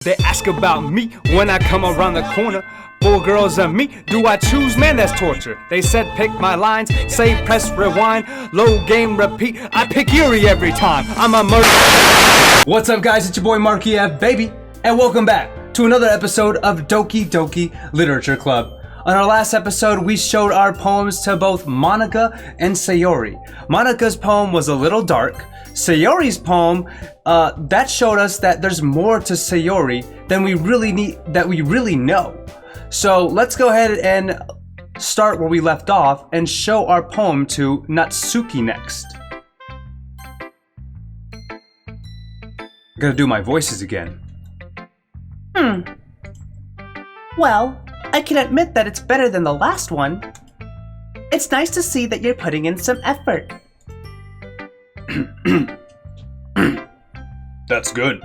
They ask about me when I come around the corner. 4 girls and me, do I choose? Man, that's torture. They said pick my lines, say press rewind, low game repeat. I pick Yuri every time. I'm a murderer. What's up, guys? It's your boy Markyfbaby, and welcome back to another episode of Doki Doki Literature Club. On our last episode, we showed our poems to both Monika and Sayori. Monika's poem was a little dark. Sayori's poem, that showed us that there's more to Sayori than we really know. So let's go ahead and start where we left off and show our poem to Natsuki next. I gotta do my voices again. Well, I can admit that it's better than the last one. It's nice to see that you're putting in some effort. That's good.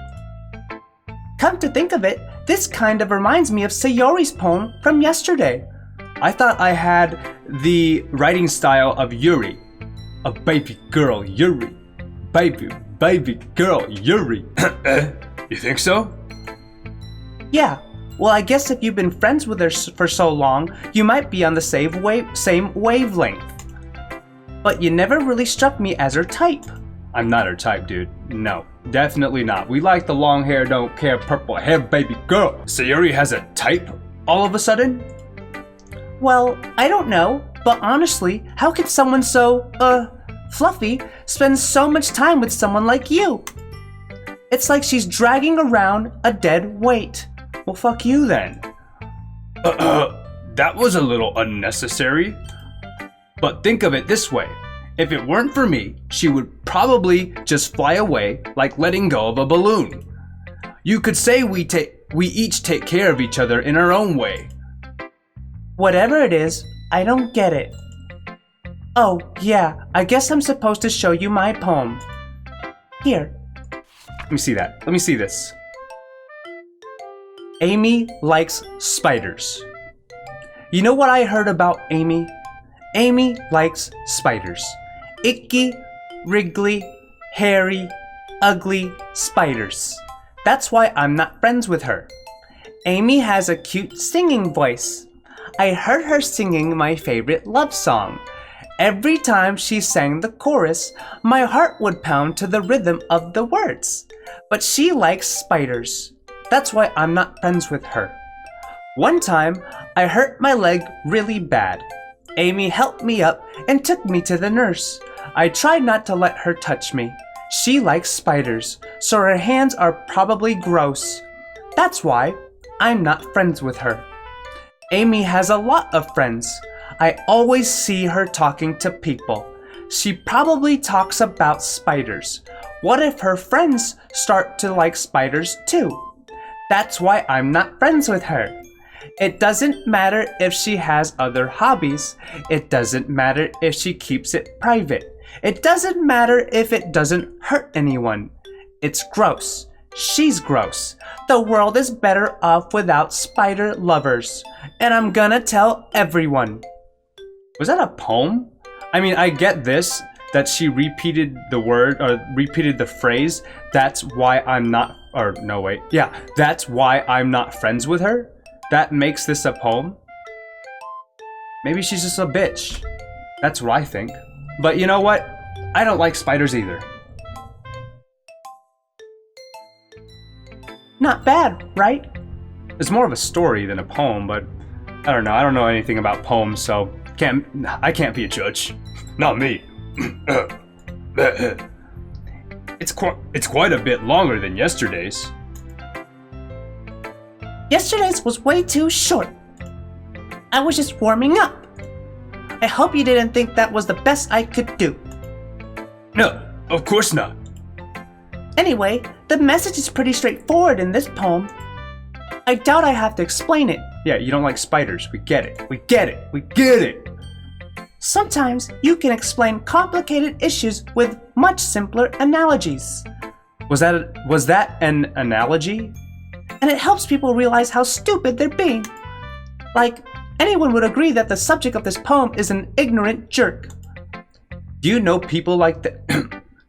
Come to think of it, this kind of reminds me of Sayori's poem from yesterday. I thought I had the writing style of Yuri. A baby girl, Yuri. Baby girl, Yuri. You think so? Yeah, well, I guess if you've been friends with her for so long, you might be on the same wavelength. But you never really struck me as her type. I'm not her type, dude. No, definitely not. We like the long hair, don't care, purple hair baby girl. Sayori has a type all of a sudden? Well, I don't know, but honestly, how could someone so, fluffy spend so much time with someone like you? It's like she's dragging around a dead weight. Well, fuck you then. That was a little unnecessary. But think of it this way. If it weren't for me, she would probably just fly away like letting go of a balloon. You could say we each take care of each other in our own way. Whatever it is, I don't get it. Oh, yeah, I guess I'm supposed to show you my poem. Here. Let me see that. Let me see this. Amy likes spiders. You know what I heard about Amy? Amy likes spiders. Icky, wriggly, hairy, ugly spiders. That's why I'm not friends with her. Amy has a cute singing voice. I heard her singing my favorite love song. Every time she sang the chorus, my heart would pound to the rhythm of the words. But she likes spiders. That's why I'm not friends with her. One time, I hurt my leg really bad. Amy helped me up and took me to the nurse. I tried not to let her touch me. She likes spiders, so her hands are probably gross. That's why I'm not friends with her. Amy has a lot of friends. I always see her talking to people. She probably talks about spiders. What if her friends start to like spiders too? That's why I'm not friends with her. It doesn't matter if she has other hobbies. It doesn't matter if she keeps it private. It doesn't matter if it doesn't hurt anyone. It's gross. She's gross. The world is better off without spider lovers. And I'm gonna tell everyone. Was that a poem? I mean, I get this, that she repeated the word, or repeated the phrase, that's why I'm not, or no wait, yeah, that's why I'm not friends with her? That makes this a poem? Maybe she's just a bitch. That's what I think. But you know what? I don't like spiders either. Not bad, right? It's more of a story than a poem, but I don't know. I don't know anything about poems, so I can't be a judge. Not me. It's quite a bit longer than yesterday's. Yesterday's was way too short. I was just warming up. I hope you didn't think that was the best I could do. No, of course not. Anyway, the message is pretty straightforward in this poem. I doubt I have to explain it. Yeah, you don't like spiders. We get it. We get it. We get it. Sometimes you can explain complicated issues with much simpler analogies. Was that an analogy? And it helps people realize how stupid they're being. Like, anyone would agree that the subject of this poem is an ignorant jerk. Do you know people like that?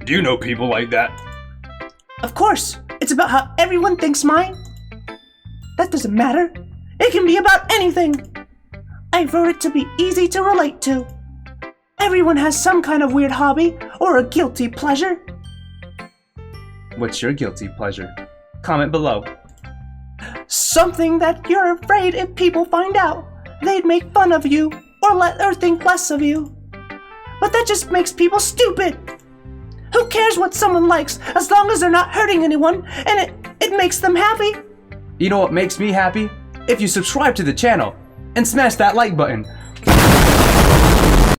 Do you know people like that? Of course, it's about how everyone thinks mine. That doesn't matter. It can be about anything. I wrote it to be easy to relate to. Everyone has some kind of weird hobby or a guilty pleasure. What's your guilty pleasure? Comment below. Something that you're afraid if people find out, they'd make fun of you or think less of you. But that just makes people stupid. Who cares what someone likes as long as they're not hurting anyone and it makes them happy? You know what makes me happy? If you subscribe to the channel and smash that like button.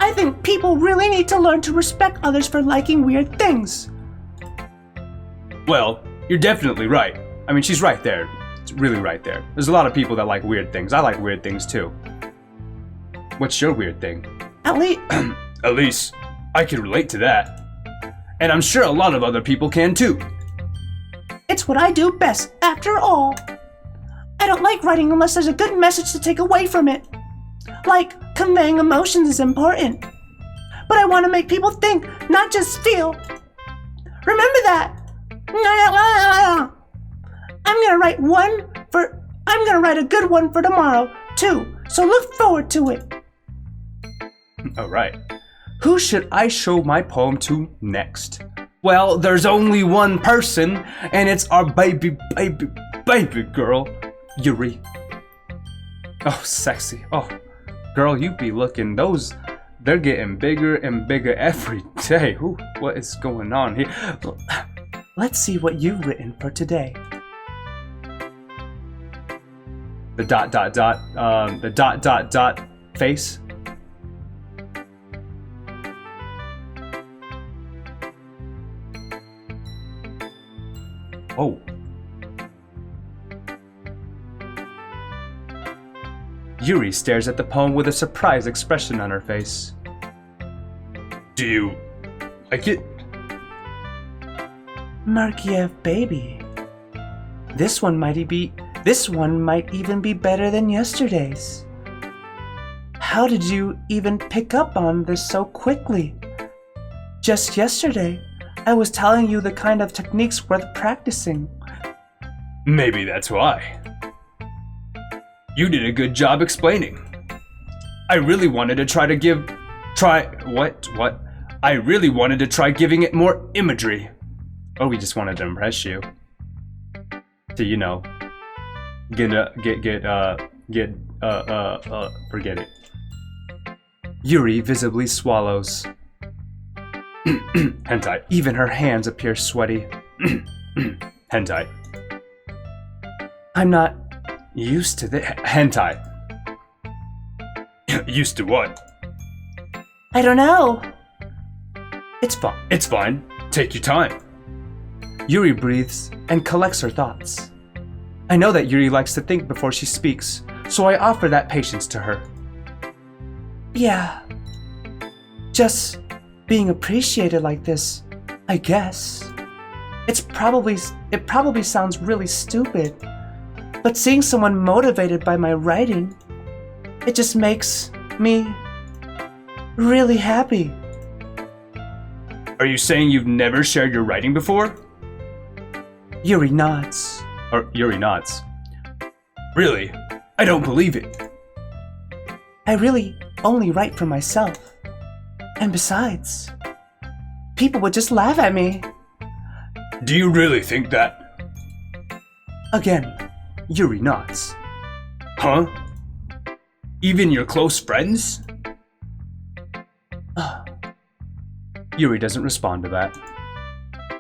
I think people really need to learn to respect others for liking weird things. Well, you're definitely right. I mean, she's right there. It's really right there. There's a lot of people that like weird things. I like weird things too. What's your weird thing? At least I can relate to that. And I'm sure a lot of other people can too. It's what I do best, after all. I don't like writing unless there's a good message to take away from it. Like, conveying emotions is important. But I want to make people think, not just feel. Remember that. I'm gonna write a good one for tomorrow, too. So look forward to it. Alright. Who should I show my poem to next? Well, there's only one person, and it's our baby girl, Yuri. Oh, sexy. Oh, girl, you be looking, they're getting bigger and bigger every day. Ooh, what is going on here? Let's see what you've written for today. The ... face. Oh. Yuri stares at the poem with a surprised expression on her face. Do you like it? Markyfbaby. This one might even be better than yesterday's. How did you even pick up on this so quickly? Just yesterday, I was telling you the kind of techniques worth practicing. Maybe that's why. You did a good job explaining. I really wanted to try giving it more imagery. Or we just wanted to impress you. To, you know, forget it. Yuri visibly swallows. Hentai. Even her hands appear sweaty. Hentai. I'm not used to this. Hentai. Used to what? I don't know. It's fine. It's fine. Take your time. Yuri breathes and collects her thoughts. I know that Yuri likes to think before she speaks, so I offer that patience to her. Yeah. Just being appreciated like this, I guess. It probably sounds really stupid, but seeing someone motivated by my writing, it just makes me really happy. Are you saying you've never shared your writing before? Yuri nods. Yuri nods. Really? I don't believe it. I really only write for myself. And besides, people would just laugh at me. Do you really think that? Again, Yuri nods. Huh? Even your close friends? Yuri doesn't respond to that.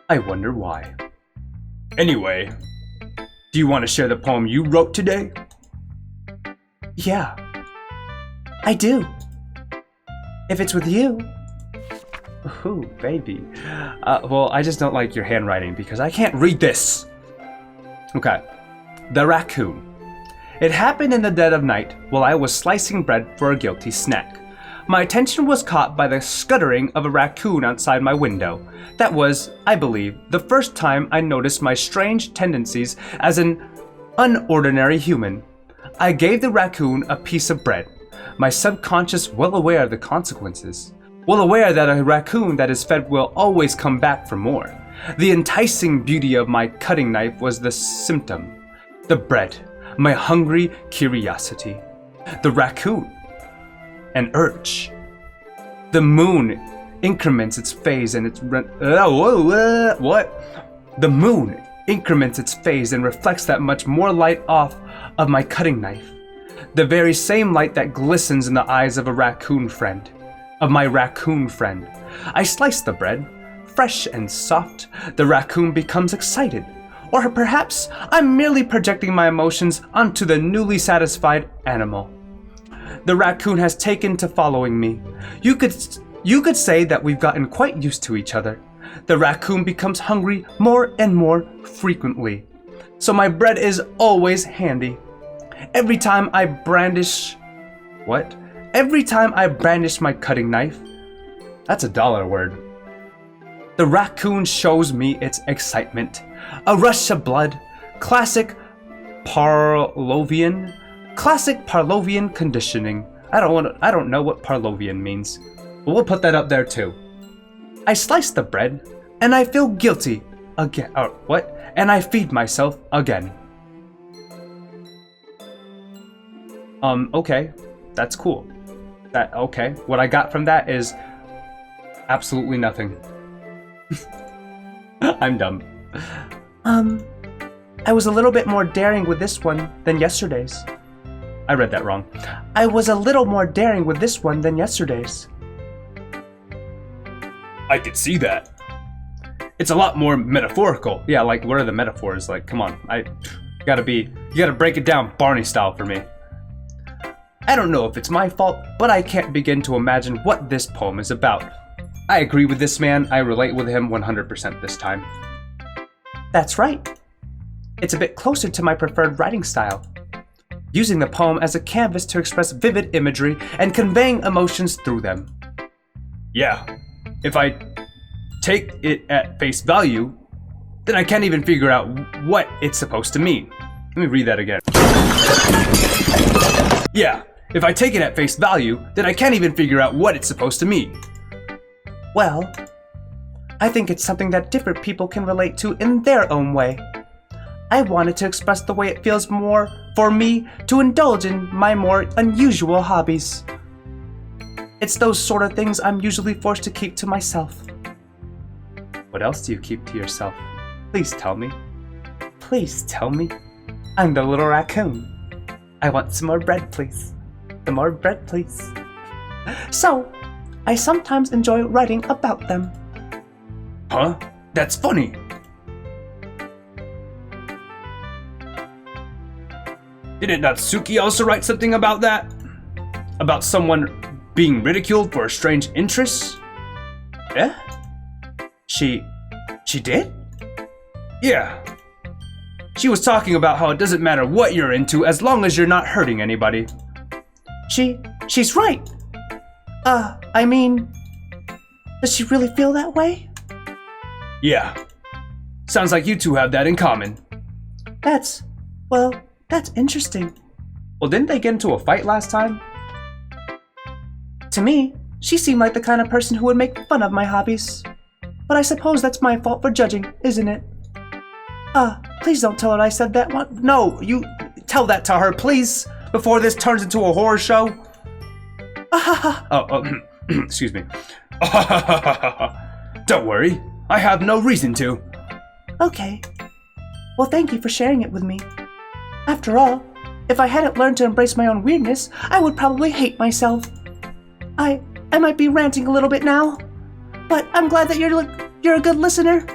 I wonder why. Anyway, do you want to share the poem you wrote today? Yeah, I do. If it's with you. Ooh, baby. Well, I just don't like your handwriting because I can't read this. Okay. The raccoon. It happened in the dead of night while I was slicing bread for a guilty snack. My attention was caught by the scuttering of a raccoon outside my window. That was, I believe, the first time I noticed my strange tendencies as an unordinary human. I gave the raccoon a piece of bread, my subconscious well aware of the consequences. Well aware that a raccoon that is fed will always come back for more. The enticing beauty of my cutting knife was the symptom. The bread. my hungry curiosity. The raccoon, an urge. The moon increments its phase and its what? The moon increments its phase and reflects that much more light off of my cutting knife. The very same light that glistens in the eyes of a raccoon friend. Of my raccoon friend. I slice the bread, fresh and soft. The raccoon becomes excited. Or perhaps I'm merely projecting my emotions onto the newly satisfied animal. The raccoon has taken to following me. You could say that we've gotten quite used to each other. The raccoon becomes hungry more and more frequently. So my bread is always handy. Every time I brandish my cutting knife, that's a dollar word. The raccoon shows me its excitement. A rush of blood. Classic Pavlovian conditioning. I don't know what Pavlovian means, but we'll put that up there too. I slice the bread, and I feel guilty again. And I feed myself again. Okay, that's cool. Okay. What I got from that is absolutely nothing. I'm dumb. I was a little bit more daring with this one than yesterday's. I read that wrong. I was a little more daring with this one than yesterday's. I could see that. It's a lot more metaphorical. Yeah, like, what are the metaphors? Like, come on. You gotta break it down Barney style for me. I don't know if it's my fault, but I can't begin to imagine what this poem is about. I agree with this man. I relate with him 100% this time. That's right. It's a bit closer to my preferred writing style. Using the poem as a canvas to express vivid imagery and conveying emotions through them. Yeah, if I take it at face value, then I can't even figure out what it's supposed to mean. Let me read that again. Yeah, if I take it at face value, then I can't even figure out what it's supposed to mean. Well, I think it's something that different people can relate to in their own way. I wanted to express the way it feels more for me to indulge in my more unusual hobbies. It's those sort of things I'm usually forced to keep to myself. What else do you keep to yourself? Please tell me. Please tell me. I'm the little raccoon. I want some more bread, please. Some more bread, please. So, I sometimes enjoy writing about them. Huh? That's funny. Didn't Natsuki also write something about that? About someone being ridiculed for strange interests? Yeah? She did? Yeah. She was talking about how it doesn't matter what you're into as long as you're not hurting anybody. She's right. I mean, does she really feel that way? Yeah. Sounds like you two have that in common. That's interesting. Well, didn't they get into a fight last time? To me, she seemed like the kind of person who would make fun of my hobbies. But I suppose that's my fault for judging, isn't it? Please don't tell her I said that one. No, you tell that to her, please, before this turns into a horror show. Excuse me. Don't worry, I have no reason to. Okay. Well, thank you for sharing it with me. After all, if I hadn't learned to embrace my own weirdness, I would probably hate myself. I might be ranting a little bit now, but I'm glad that you're a good listener.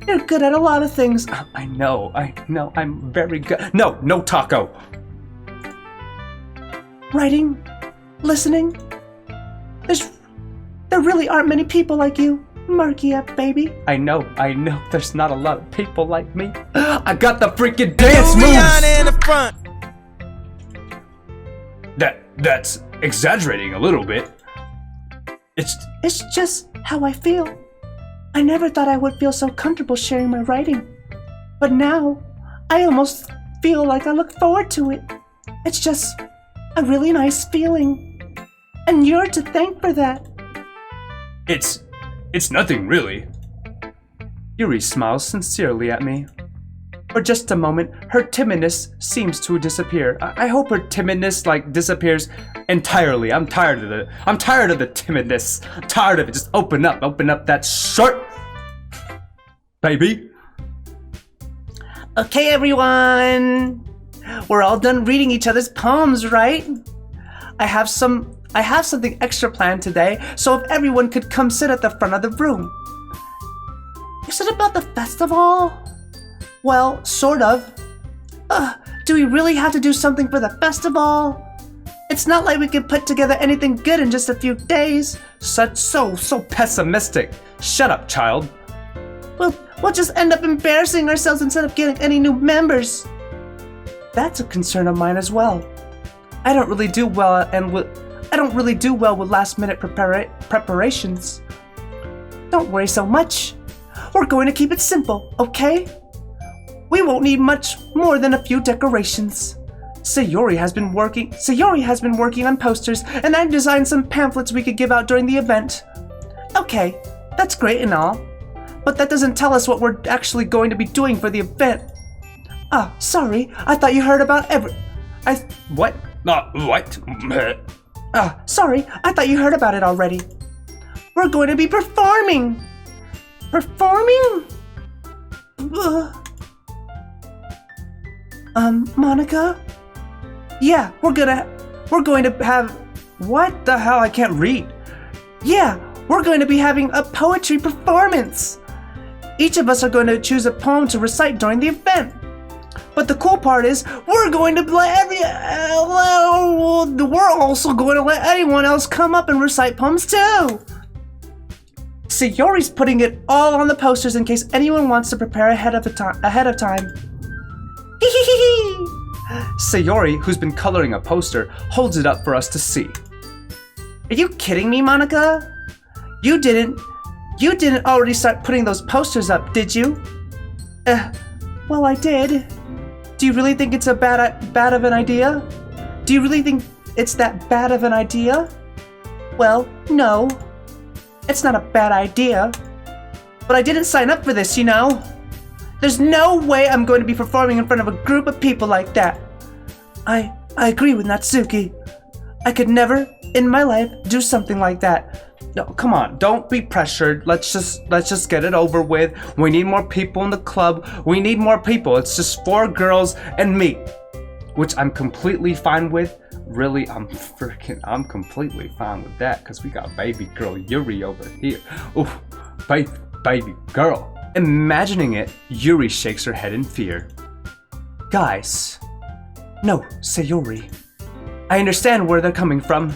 You're good at a lot of things. I know, I'm very good. No taco. Writing, listening. There really aren't many people like you, Markyfbaby. I know, there's not a lot of people like me. I got the freaking dance moves! In the front. That's exaggerating a little bit. It's just how I feel. I never thought I would feel so comfortable sharing my writing. But now, I almost feel like I look forward to it. It's just a really nice feeling. And you're to thank for that. It's nothing really. Yuri smiles sincerely at me. For just a moment, her timidness seems to disappear. I hope her timidness disappears entirely. I'm tired of the timidness. I'm tired of it. Just open up that shirt, baby. Okay, everyone. We're all done reading each other's poems, right? I have something extra planned today, so if everyone could come sit at the front of the room. Is it about the festival? Well, sort of. Do we really have to do something for the festival? It's not like we can put together anything good in just a few days. So pessimistic. Shut up, child. We'll just end up embarrassing ourselves instead of getting any new members. That's a concern of mine as well. I don't really do well with last-minute preparations. Don't worry so much. We're going to keep it simple, okay? We won't need much more than a few decorations. Sayori has been working on posters, and I've designed some pamphlets we could give out during the event. Okay, that's great and all, but that doesn't tell us what we're actually going to be doing for the event. Sorry, I thought you heard about What? What? Sorry, I thought you heard about it already. We're going to be performing. Performing? Monica? Yeah, we're going to have... What the hell? I can't read. Yeah, we're going to be having a poetry performance. Each of us are going to choose a poem to recite during the event. But the cool part is, we're also going to let anyone else come up and recite poems too. Sayori's putting it all on the posters in case anyone wants to prepare ahead of time. Sayori, who's been coloring a poster, holds it up for us to see. Are you kidding me, Monica? You didn't already start putting those posters up, did you? Well, I did. Do you really think it's bad of an idea? Do you really think it's that bad of an idea? Well, no. It's not a bad idea. But I didn't sign up for this, you know? There's no way I'm going to be performing in front of a group of people like that. I agree with Natsuki. I could never in my life do something like that. No, come on, don't be pressured. Let's just get it over with. We need more people in the club. We need more people. It's just 4 girls and me, which I'm completely fine with. Really, I'm completely fine with that because we got baby girl Yuri over here. Ooh, baby girl. Imagining it, Yuri shakes her head in fear. Guys, no, Sayori. I understand where they're coming from.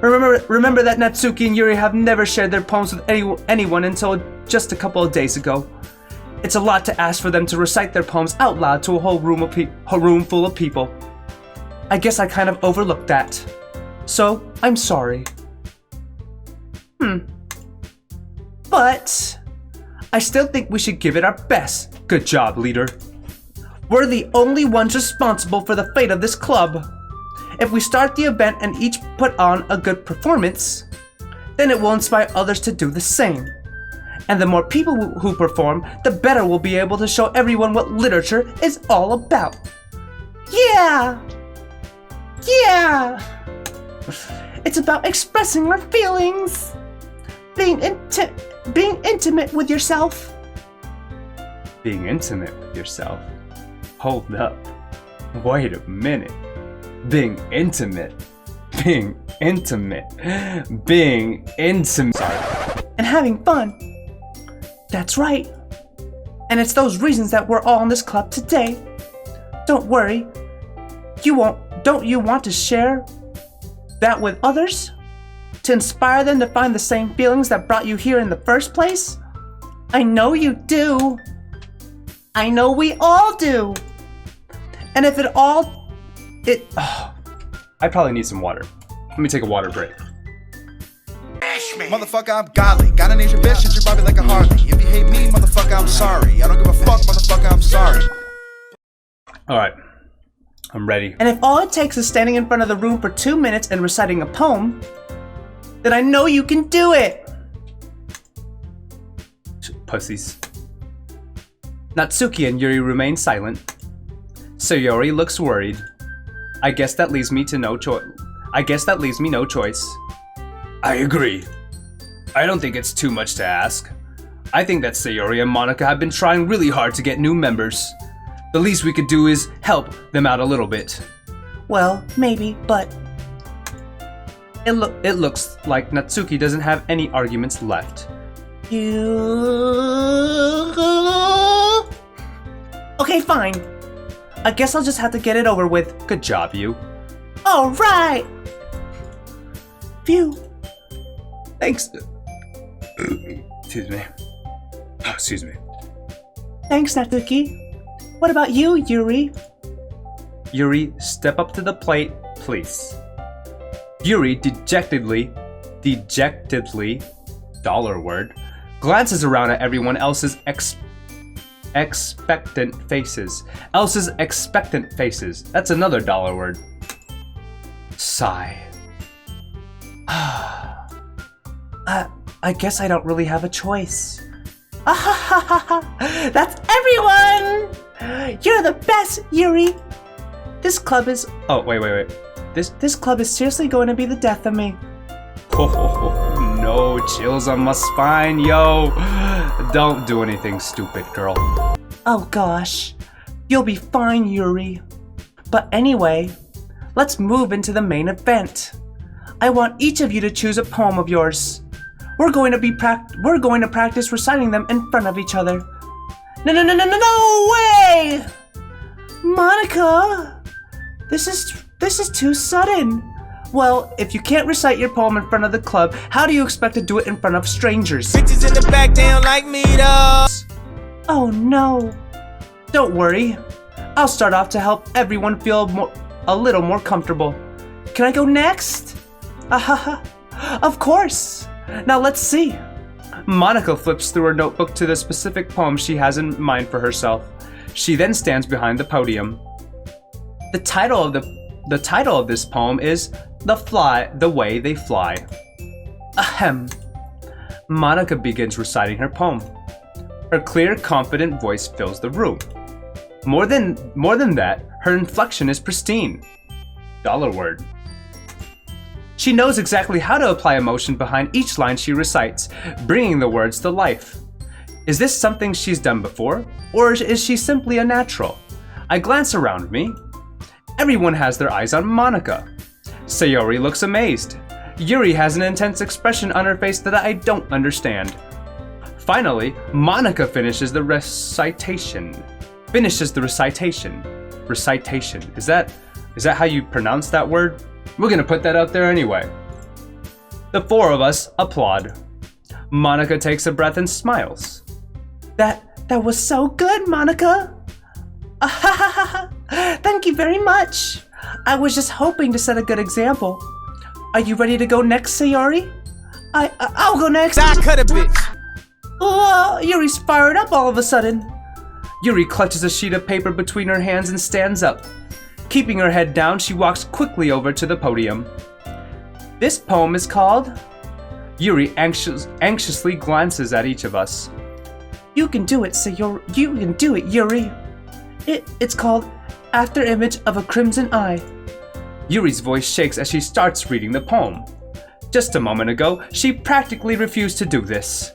Remember that Natsuki and Yuri have never shared their poems with anyone until just a couple of days ago. It's a lot to ask for them to recite their poems out loud to a whole room full of people. I guess I kind of overlooked that. So, I'm sorry. But I still think we should give it our best. Good job, leader. We're the only ones responsible for the fate of this club. If we start the event and each put on a good performance, then it will inspire others to do the same. And the more people who perform, the better we'll be able to show everyone what literature is all about. Yeah! Yeah! It's about expressing our feelings. Being intimate with yourself. Being intimate with yourself? Hold up. Wait a minute. Being intimate. Sorry. And having fun. That's right. And it's those reasons that we're all in this club today. Don't worry. Don't you want to share that with others? To inspire them to find the same feelings that brought you here in the first place? I know you do. I know we all do. And if I probably need some water. Let me take a water break. Motherfucker, I'm godly. Got an Asian bitch, shit your body like a Harley. If you hate me, motherfucker, I'm sorry. I don't give a fuck, motherfucker, I'm sorry. Alright, I'm ready. And if all it takes is standing in front of the room for 2 minutes and reciting a poem, then I know you can do it. Pussies. Natsuki and Yuri remain silent. Sayori looks worried. I guess that leaves me no choice. I agree. I don't think it's too much to ask. I think that Sayori and Monica have been trying really hard to get new members. The least we could do is help them out a little bit. Well, maybe, but It looks like Natsuki doesn't have any arguments left. Okay, fine. I guess I'll just have to get it over with. Good job, you. All right. Phew. Thanks. Excuse me. Thanks, Natsuki. What about you, Yuri? Yuri, step up to the plate, please. Yuri dejectedly, dollar word, glances around at everyone else's expectant faces. That's another dollar word. Sigh. I guess I don't really have a choice. That's everyone! You're the best, Yuri! This club is... Oh, wait. This club is seriously going to be the death of me. Oh, no, chills on my spine, yo. Don't do anything stupid, girl. Oh gosh. You'll be fine, Yuri. But anyway, let's move into the main event. I want each of you to choose a poem of yours. We're going to practice reciting them in front of each other. No way! Monica! This is too sudden. Well, if you can't recite your poem in front of the club, how do you expect to do it in front of strangers? Bitches in the back, they don't like me though. Oh no. Don't worry. I'll start off to help everyone feel a little more comfortable. Can I go next? Of course. Now let's see. Monica flips through her notebook to the specific poem she has in mind for herself. She then stands behind the podium. The title of this poem is The Way They Fly. Ahem. Monica begins reciting her poem. Her clear, confident voice fills the room. More than that, her inflection is pristine. Dollar word. She knows exactly how to apply emotion behind each line she recites, bringing the words to life. Is this something she's done before, or is she simply a natural? I glance around me. Everyone has their eyes on Monica. Sayori looks amazed. Yuri has an intense expression on her face that I don't understand. Finally, Monica finishes the recitation. Recitation. Is that how you pronounce that word? We're gonna put that out there anyway. The four of us applaud. Monica takes a breath and smiles. That was so good, Monica. Thank you very much. I was just hoping to set a good example. Are you ready to go next, Sayori? I'll go next. I cut a bitch. Oh, Yuri's fired up all of a sudden. Yuri clutches a sheet of paper between her hands and stands up. Keeping her head down, she walks quickly over to the podium. This poem is called... Yuri anxiously glances at each of us. You can do it, Sayori. You can do it, Yuri. It's called After Image of a Crimson Eye. Yuri's voice shakes as she starts reading the poem. Just a moment ago, she practically refused to do this.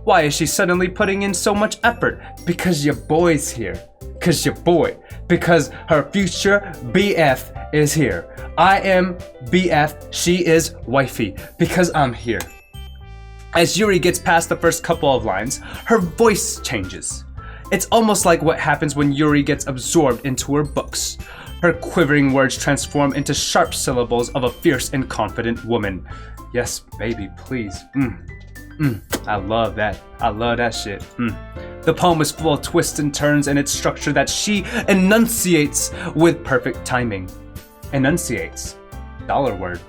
Why is she suddenly putting in so much effort? Because your boy's here. Because her future BF is here. I am BF, she is wifey. Because I'm here. As Yuri gets past the first couple of lines, her voice changes. It's almost like what happens when Yuri gets absorbed into her books. Her quivering words transform into sharp syllables of a fierce and confident woman. Yes, baby, please. I love that. I love that shit. The poem is full of twists and turns in its structure that she enunciates with perfect timing. Enunciates. Dollar word.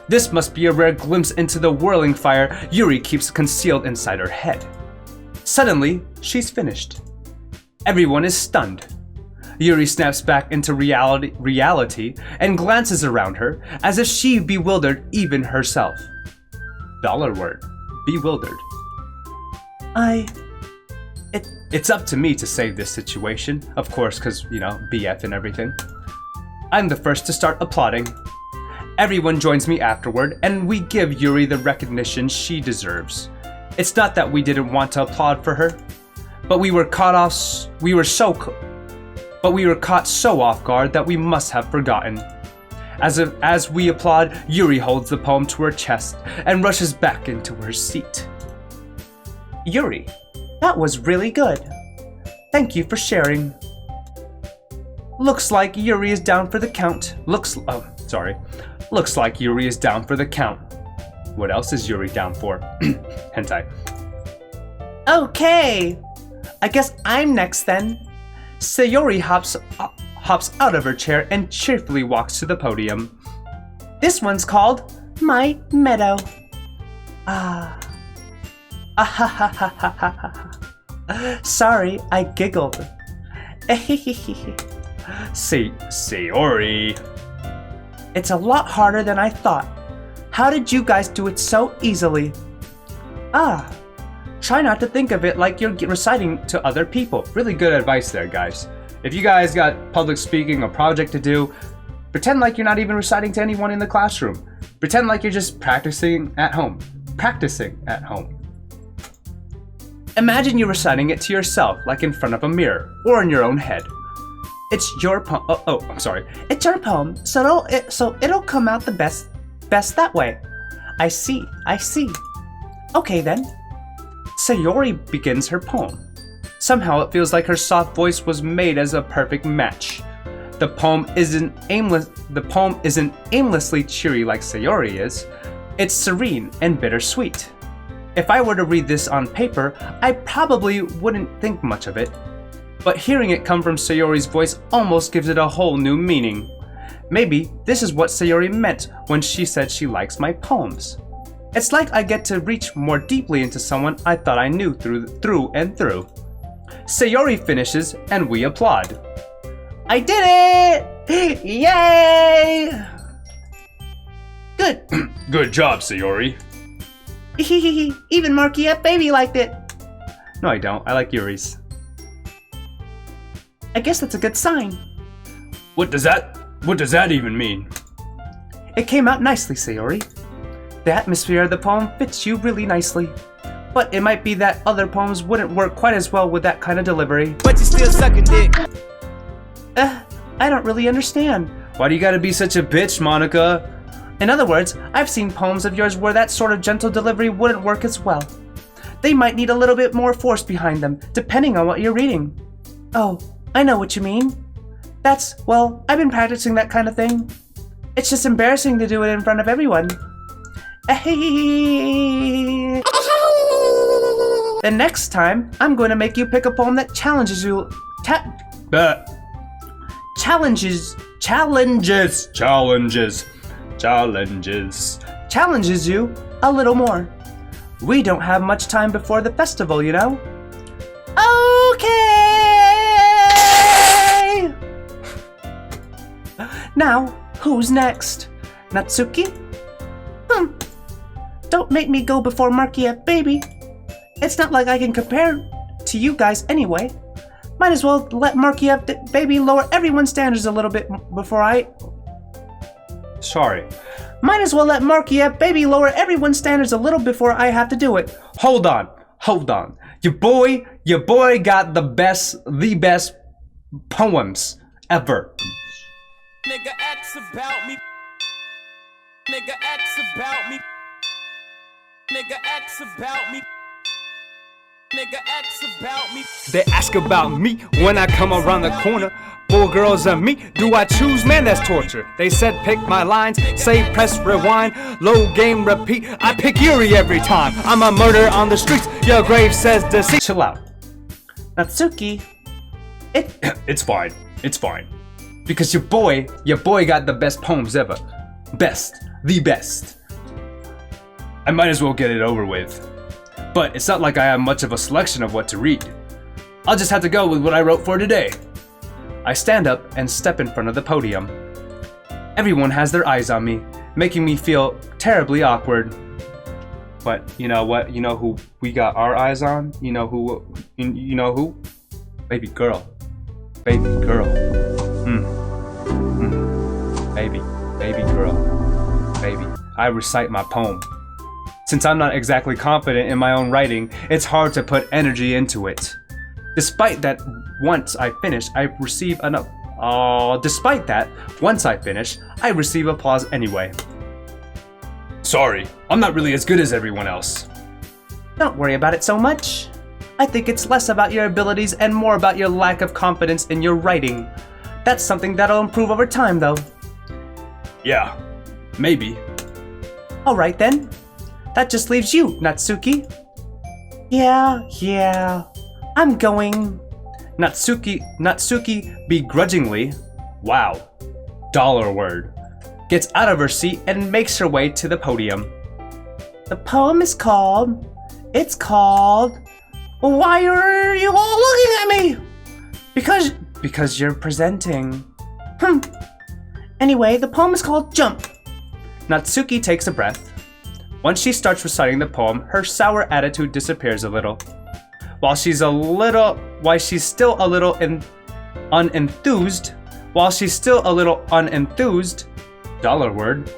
This must be a rare glimpse into the whirling fire Yuri keeps concealed inside her head. Suddenly, she's finished. Everyone is stunned. Yuri snaps back into reality and glances around her as if she bewildered even herself. Dollar word. Bewildered. It's up to me to save this situation, of course, because, BF and everything. I'm the first to start applauding. Everyone joins me afterward, and we give Yuri the recognition she deserves. It's not that we didn't want to applaud for her, but we were caught so off guard that we must have forgotten. As we applaud, Yuri holds the poem to her chest and rushes back into her seat. Yuri, that was really good. Thank you for sharing. Looks like Yuri is down for the count. Looks like Yuri is down for the count. What else is Yuri down for? Hentai. Okay, I guess I'm next then. Sayori hops out of her chair and cheerfully walks to the podium. This one's called My Meadow. Sorry, I giggled. Sayori. It's a lot harder than I thought. How did you guys do it so easily? Try not to think of it like you're reciting to other people. Really good advice there, guys. If you guys got public speaking or project to do, pretend like you're not even reciting to anyone in the classroom. Pretend like you're just practicing at home. Imagine you're reciting it to yourself, like in front of a mirror or in your own head. It's your poem. I'm sorry. It's your poem, so it'll come out the best that way. I see. Okay then. Sayori begins her poem. Somehow it feels like her soft voice was made as a perfect match. The poem isn't aimlessly cheery like Sayori is. It's serene and bittersweet. If I were to read this on paper, I probably wouldn't think much of it. But hearing it come from Sayori's voice almost gives it a whole new meaning. Maybe this is what Sayori meant when she said she likes my poems. It's like I get to reach more deeply into someone I thought I knew through and through. Sayori finishes and we applaud. I did it! Yay! Good. Good job, Sayori. Even Markyfbaby liked it. No, I don't. I like Yuri's. I guess that's a good sign. What does that even mean? It came out nicely, Sayori. The atmosphere of the poem fits you really nicely. But it might be that other poems wouldn't work quite as well with that kind of delivery. But you still sucking dick. I don't really understand. Why do you gotta be such a bitch, Monica? In other words, I've seen poems of yours where that sort of gentle delivery wouldn't work as well. They might need a little bit more force behind them, depending on what you're reading. Oh, I know what you mean. I've been practicing that kind of thing. It's just embarrassing to do it in front of everyone. The next time, I'm going to make you pick a poem that challenges you. Challenges you a little more. We don't have much time before the festival, you know? Okay! Now, who's next? Natsuki? Don't make me go before Markyfbaby. It's not like I can compare to you guys anyway. Might as well let Markyfbaby lower everyone's standards a little bit before I... Sorry. Might as well let Markyfbaby lower everyone's standards a little before I have to do it. Hold on. Your boy got the best poems ever. Nigga acts about me. Nigga acts about me. Nigga acts about me. Nigga acts about me. They ask about me when I come around the corner. 4 girls and me, do I choose? Man, that's torture. They said pick my lines, say press rewind, low game repeat. I pick Yuri every time. I'm a murder on the streets. Your grave says deceit. Chill out. Natsuki, It's fine. Because your boy got the best poems ever. The best. I might as well get it over with. But it's not like I have much of a selection of what to read. I'll just have to go with what I wrote for today. I stand up and step in front of the podium. Everyone has their eyes on me, making me feel terribly awkward. But you know what? You know who we got our eyes on? You know who? You know who? Baby girl. Baby girl. Baby girl. Baby. I recite my poem. Since I'm not exactly confident in my own writing, it's hard to put energy into it. Despite that, once I finish applause anyway. Sorry, I'm not really as good as everyone else. Don't worry about it so much. I think it's less about your abilities and more about your lack of confidence in your writing. That's something that'll improve over time, though. Yeah, maybe. Alright then. That just leaves you, Natsuki. Yeah. I'm going. Natsuki begrudgingly, wow, dollar word, gets out of her seat and makes her way to the podium. The poem is called. Why are you all looking at me? Because you're presenting. Anyway, the poem is called Jump. Natsuki takes a breath. Once she starts reciting the poem, her sour attitude disappears a little. While she's still a little unenthused, dollar word,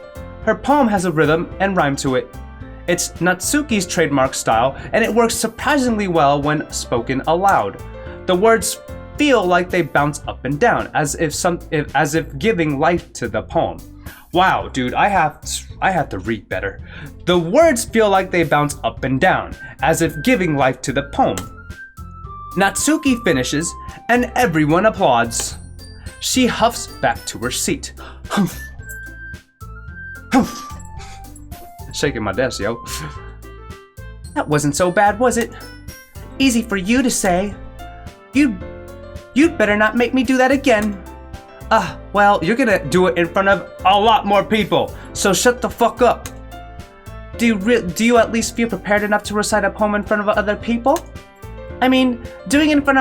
her poem has a rhythm and rhyme to it. It's Natsuki's trademark style, and it works surprisingly well when spoken aloud. The words feel like they bounce up and down, as if giving life to the poem. Wow, dude, I have to read better. The words feel like they bounce up and down, as if giving life to the poem. Natsuki finishes, and everyone applauds. She huffs back to her seat. Shaking my desk, yo. That wasn't so bad, was it? Easy for you to say. You'd better not make me do that again. Well, you're gonna do it in front of a lot more people, so shut the fuck up. Do you at least feel prepared enough to recite a poem in front of other people? I mean, doing it in front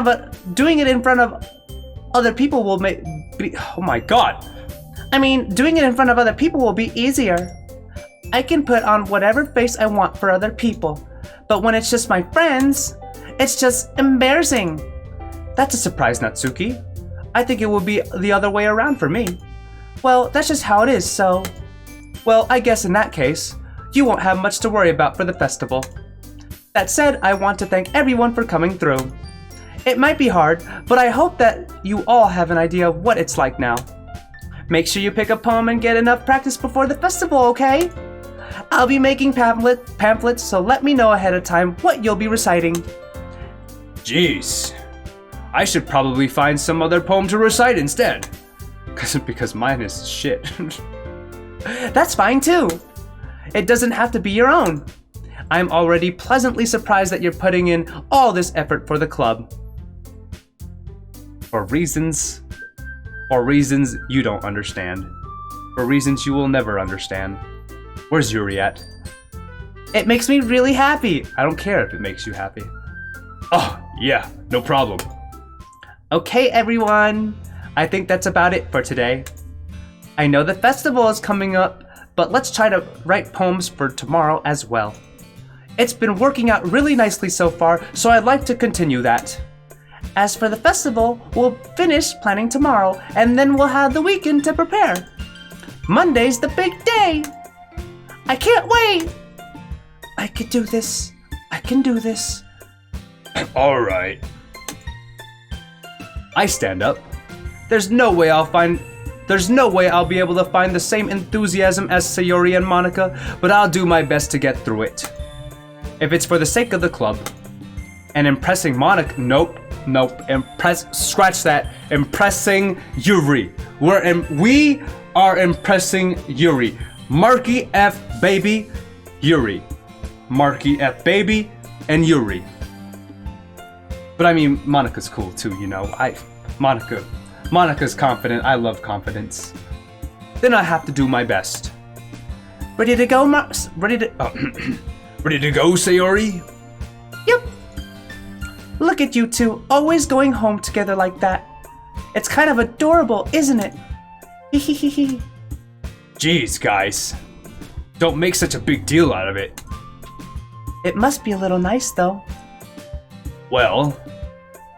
of other people will oh my god. I mean, doing it in front of other people will be easier. I can put on whatever face I want for other people, but when it's just my friends, it's just embarrassing. That's a surprise, Natsuki. I think it will be the other way around for me. Well, that's just how it is, so... Well, I guess in that case, you won't have much to worry about for the festival. That said, I want to thank everyone for coming through. It might be hard, but I hope that you all have an idea of what it's like now. Make sure you pick a poem and get enough practice before the festival, okay? I'll be making pamphlets, so let me know ahead of time what you'll be reciting. Jeez. I should probably find some other poem to recite instead. Because mine is shit. That's fine too. It doesn't have to be your own. I'm already pleasantly surprised that you're putting in all this effort for the club. For reasons you don't understand. For reasons you will never understand. Where's Yuri at? It makes me really happy. I don't care if it makes you happy. Oh, yeah, no problem. Okay, everyone. I think that's about it for today. I know the festival is coming up, but let's try to write poems for tomorrow as well. It's been working out really nicely so far, so I'd like to continue that. As for the festival, we'll finish planning tomorrow, and then we'll have the weekend to prepare. Monday's the big day. I can't wait. I can do this. All right. I stand up. There's no way I'll be able to find the same enthusiasm as Sayori and Monica, but I'll do my best to get through it. If it's for the sake of the club. And impressing Monica, scratch that. Impressing Yuri. We are impressing Yuri. Markyfbaby, Yuri. Markyfbaby and Yuri. But I mean, Monica's cool too, you know. Monica's confident. I love confidence. Then I have to do my best. Ready to go, Ready to go, Sayori? Yep. Look at you two, always going home together like that. It's kind of adorable, isn't it? Jeez, guys. Don't make such a big deal out of it. It must be a little nice, though. Well,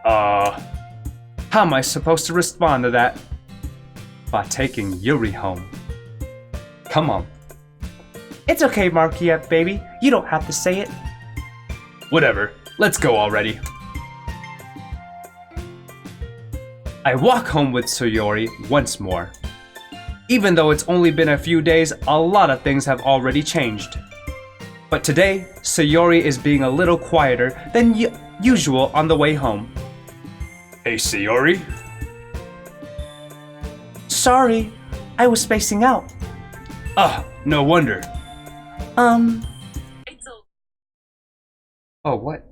how am I supposed to respond to that? By taking Yuri home. Come on. It's okay, Markyfbaby. You don't have to say it. Whatever, let's go already. I walk home with Sayori once more. Even though it's only been a few days, a lot of things have already changed. But today, Sayori is being a little quieter than usual on the way home. Hey, Sayori. Sorry, I was spacing out. No wonder. Oh, what?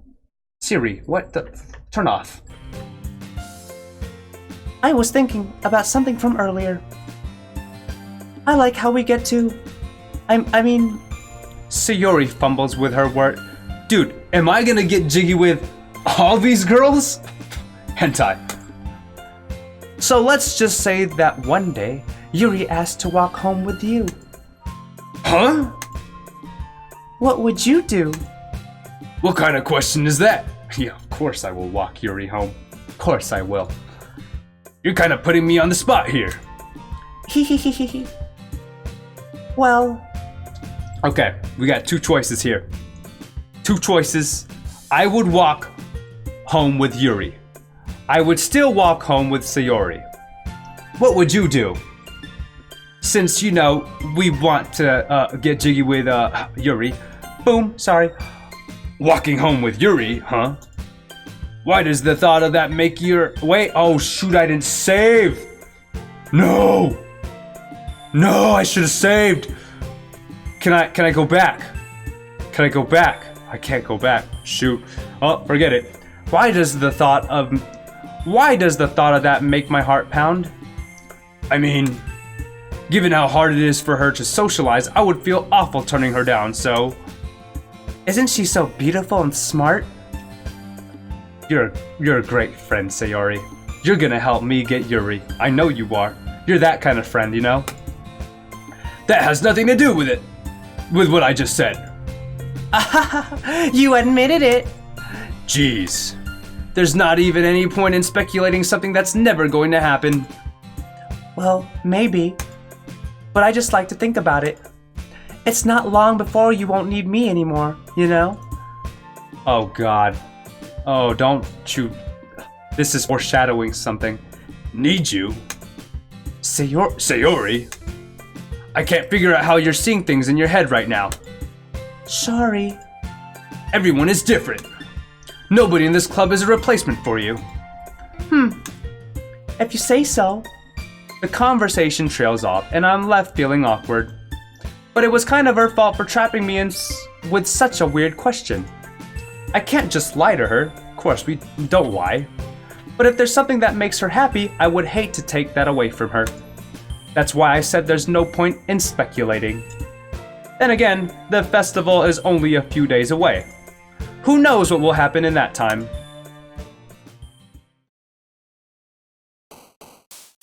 Siri, what the? Turn off. I was thinking about something from earlier. I like how we get to... I mean... Sayori fumbles with her word. Dude, am I gonna get jiggy with all these girls? Hentai. So let's just say that one day, Yuri asked to walk home with you. Huh? What would you do? What kind of question is that? Yeah, of course I will walk Yuri home. Of course I will. You're kind of putting me on the spot here. Hehehehe. Well... Okay, we got two choices here. Two choices. I would walk home with Yuri. I would still walk home with Sayori. What would you do? Since, you know, we want to get jiggy with Yuri. Boom, sorry. Walking home with Yuri, huh? Why does the thought of that make your... Wait, oh shoot, I didn't save! No! No, I should have saved! Can I go back? Can I go back? I can't go back. Shoot. Oh, forget it. Why does the thought of that make my heart pound? I mean, given how hard it is for her to socialize, I would feel awful turning her down, so... Isn't she so beautiful and smart? You're a great friend, Sayori. You're gonna help me get Yuri. I know you are. You're that kind of friend, you know? That has nothing to do with it. With what I just said. You admitted it. Jeez. There's not even any point in speculating something that's never going to happen. Well, maybe. But I just like to think about it. It's not long before you won't need me anymore, you know? Oh God. Oh, don't you... This is foreshadowing something. Need you? Sayori? I can't figure out how you're seeing things in your head right now. Sorry. Everyone is different. Nobody in this club is a replacement for you. If you say so. The conversation trails off, and I'm left feeling awkward. But it was kind of her fault for trapping me in with such a weird question. I can't just lie to her. Of course, we don't lie. But if there's something that makes her happy, I would hate to take that away from her. That's why I said there's no point in speculating. Then again, the festival is only a few days away. Who knows what will happen in that time?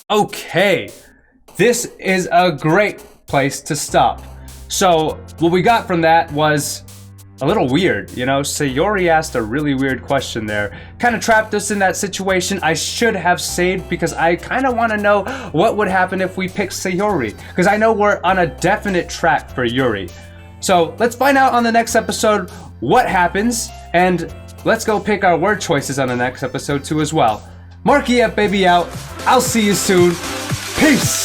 Okay, this is a great place to stop. So, what we got from that was a little weird, you know? Sayori asked a really weird question there. Kind of trapped us in that situation. I should have saved because I kind of want to know what would happen if we picked Sayori. Because I know we're on a definite track for Yuri. So, let's find out on the next episode what happens. And let's go pick our word choices on the next episode too as well. Markyfbaby out. I'll see you soon. Peace!